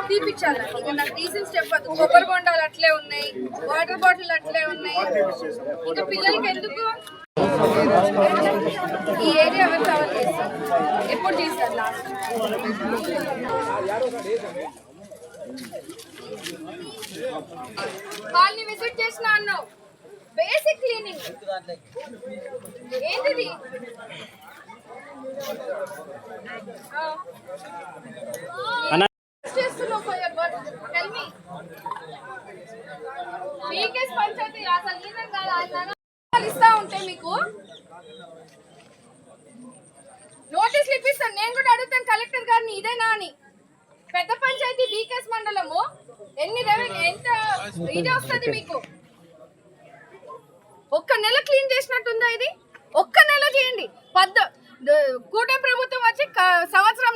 తీపిచ్చాలి. ఇక నాకు రీజన్స్ చెప్పదు. కొబ్బరి బొండాలు అట్లే ఉన్నాయి, వాటర్ బాటిల్ అట్లే ఉన్నాయి. ఇంకా పిల్లలకి ఎందుకు ఈ ఏరియా ఎవరు కవర్ చేస్తారు? ఎప్పుడు చేస్తారు లాస్ట్? వాళ్ళని విజిట్ చేసిన అన్నావు. బేసిక్ క్లీనింగ్ ఏంటిది? పంచాయతీ అసలు ఇస్తా ఉంటే మీకు నోటీసులు ఇప్పిస్తాను. నేను కూడా అడుగుతాను కలెక్టర్ గారిని ఇదేనా అని. పెద్ద పంచాయతీ బీకేఎస్ మండలము ఎంత ఇది వస్తుంది మీకు? ఒక్క నెల క్లీన్ చేసినట్టుందా ఇది? ఒక్క నెల చేయండి. కూటమి ప్రభుత్వం వచ్చి సంవత్సరం